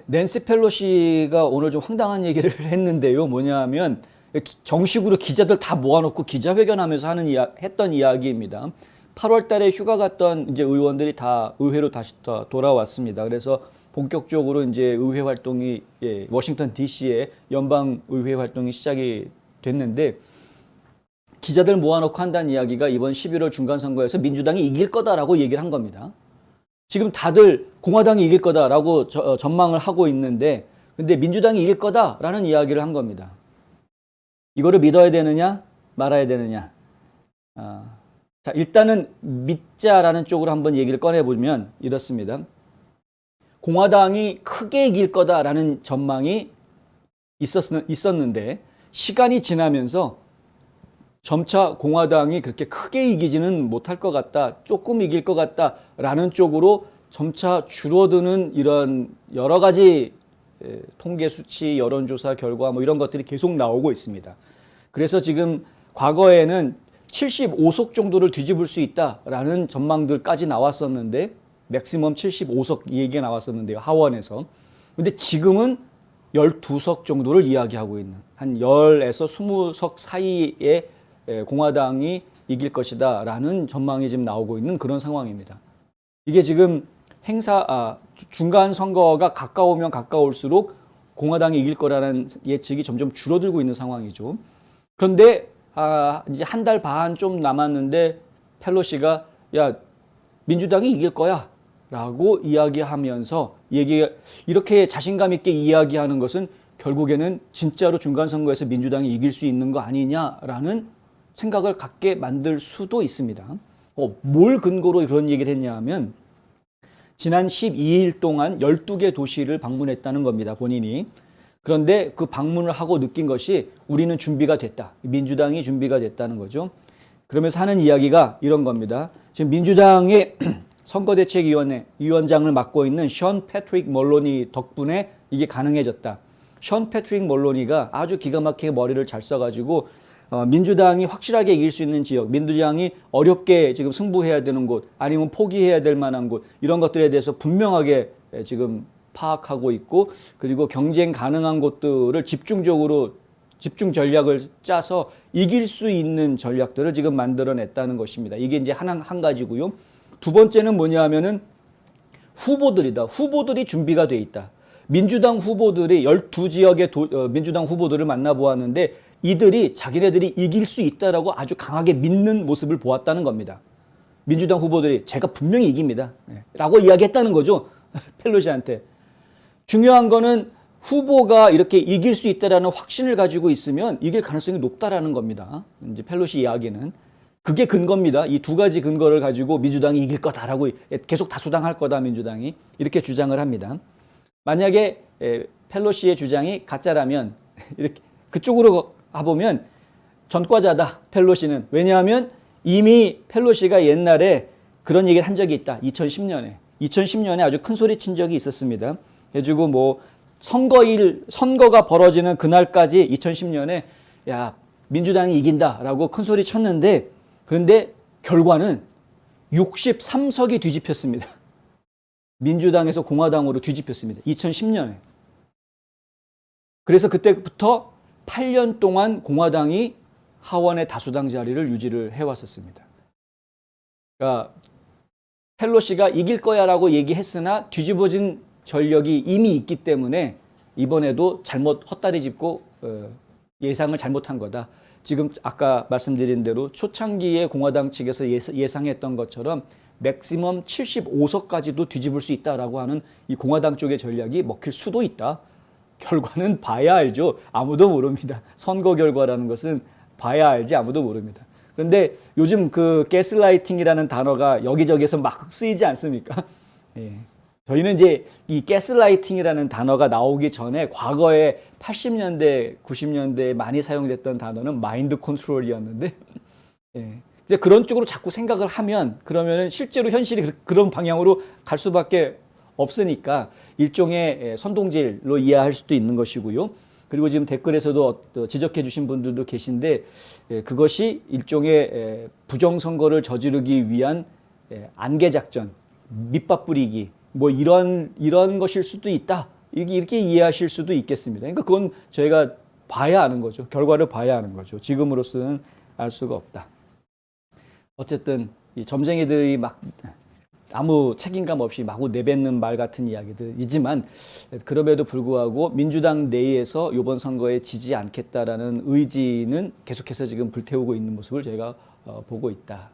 낸시 펠로시가 오늘 좀 황당한 얘기를 했는데요. 뭐냐면 정식으로 기자들 다 모아놓고 기자회견하면서 했던 이야기입니다. 8월 달에 휴가 갔던 이제 의원들이 다 의회로 다시 돌아왔습니다. 그래서 본격적으로 이제 의회 활동이 워싱턴 DC의 연방 의회 활동이 시작이 됐는데 기자들 모아놓고 한다는 이야기가 이번 11월 중간 선거에서 민주당이 이길 거다라고 얘기를 한 겁니다. 지금 다들 공화당이 이길 거다라고 전망을 하고 있는데 근데 민주당이 이길 거다라는 이야기를 한 겁니다. 이거를 믿어야 되느냐 말아야 되느냐. 자, 일단은 믿자라는 쪽으로 한번 얘기를 꺼내보면 이렇습니다. 공화당이 크게 이길 거다라는 전망이 있었는데 시간이 지나면서 점차 공화당이 그렇게 크게 이기지는 못할 것 같다, 조금 이길 것 같다라는 쪽으로 점차 줄어드는 이런 여러 가지 통계 수치, 여론조사 결과 뭐 이런 것들이 계속 나오고 있습니다. 그래서 지금 과거에는 75석 정도를 뒤집을 수 있다라는 전망들까지 나왔었는데 맥시멈 75석 이 얘기가 나왔었는데요. 하원에서. 근데 지금은 12석 정도를 이야기하고 있는 한 10에서 20석 사이에 공화당이 이길 것이다 라는 전망이 지금 나오고 있는 그런 상황입니다. 이게 지금 중간 선거가 가까우면 가까울수록 공화당이 이길 거라는 예측이 점점 줄어들고 있는 상황이죠. 그런데 이제 한 달 반 좀 남았는데 펠로시가 야 민주당이 이길 거야 라고 이야기하면서 이렇게 자신감 있게 이야기하는 것은 결국에는 진짜로 중간 선거에서 민주당이 이길 수 있는 거 아니냐라는 생각을 갖게 만들 수도 있습니다. 뭘 근거로 그런 얘기를 했냐 하면 지난 12일 동안 12개 도시를 방문했다는 겁니다. 본인이. 그런데 그 방문을 하고 느낀 것이 우리는 준비가 됐다. 민주당이 준비가 됐다는 거죠. 그러면서 하는 이야기가 이런 겁니다. 지금 민주당의 선거대책위원회 위원장을 맡고 있는 션 패트릭 멀로니 덕분에 이게 가능해졌다. 션 패트릭 멀로니가 아주 기가 막히게 머리를 잘 써가지고 민주당이 확실하게 이길 수 있는 지역, 민주당이 어렵게 지금 승부해야 되는 곳, 아니면 포기해야 될 만한 곳 이런 것들에 대해서 분명하게 지금 파악하고 있고 그리고 경쟁 가능한 곳들을 집중 전략을 짜서 이길 수 있는 전략들을 지금 만들어냈다는 것입니다. 이게 이제 한 가지고요. 두 번째는 뭐냐 하면은 후보들이다. 후보들이 준비가 돼 있다. 민주당 후보들이 12지역의 민주당 후보들을 만나보았는데 이들이 자기네들이 이길 수 있다라고 아주 강하게 믿는 모습을 보았다는 겁니다. 민주당 후보들이 제가 분명히 이깁니다. 라고 이야기했다는 거죠. 펠로시한테. 중요한 거는 후보가 이렇게 이길 수 있다라는 확신을 가지고 있으면 이길 가능성이 높다라는 겁니다. 이제 펠로시 이야기는. 그게 근거입니다. 이 두 가지 근거를 가지고 민주당이 이길 거다라고 계속 다수당할 거다 민주당이 이렇게 주장을 합니다. 만약에 펠로시의 주장이 가짜라면 이렇게 그쪽으로 가보면 전과자다 펠로시는. 왜냐하면 이미 펠로시가 옛날에 그런 얘기를 한 적이 있다. 2010년에 아주 큰 소리 친 적이 있었습니다. 그래가지고 뭐 선거가 벌어지는 그날까지 2010년에 야 민주당이 이긴다라고 큰 소리 쳤는데 그런데 결과는 63석이 뒤집혔습니다. 민주당에서 공화당으로 뒤집혔습니다. 2010년에. 그래서 그때부터 8년 동안 공화당이 하원의 다수당 자리를 유지를 해왔었습니다. 그러니까 펠로시가 이길 거야라고 얘기했으나 뒤집어진 전력이 이미 있기 때문에 이번에도 헛다리 짚고 예상을 잘못한 거다. 지금 아까 말씀드린 대로 초창기에 공화당 측에서 예상했던 것처럼 맥시멈 75석까지도 뒤집을 수 있다라고 하는 이 공화당 쪽의 전략이 먹힐 수도 있다. 결과는 봐야 알죠. 아무도 모릅니다. 선거 결과라는 것은 봐야 알지 아무도 모릅니다. 그런데 요즘 그 가스라이팅이라는 단어가 여기저기서 막 쓰이지 않습니까? 예. 저희는 이제 이 가스라이팅이라는 단어가 나오기 전에 과거에 80년대, 90년대에 많이 사용됐던 단어는 마인드 컨트롤이었는데 예. 이제 그런 쪽으로 자꾸 생각을 하면 그러면은 실제로 현실이 그런 방향으로 갈 수밖에 없으니까 일종의 선동질로 이해할 수도 있는 것이고요. 그리고 지금 댓글에서도 지적해 주신 분들도 계신데 그것이 일종의 부정선거를 저지르기 위한 안개작전, 밑밥 뿌리기 뭐 이런 것일 수도 있다 이게 이렇게 이해하실 수도 있겠습니다. 그러니까 그건 저희가 봐야 아는 거죠. 결과를 봐야 아는 거죠. 지금으로서는 알 수가 없다. 어쨌든 이 점쟁이들이 막 아무 책임감 없이 마구 내뱉는 말 같은 이야기들이지만 그럼에도 불구하고 민주당 내에서 이번 선거에 지지 않겠다라는 의지는 계속해서 지금 불태우고 있는 모습을 저희가 보고 있다.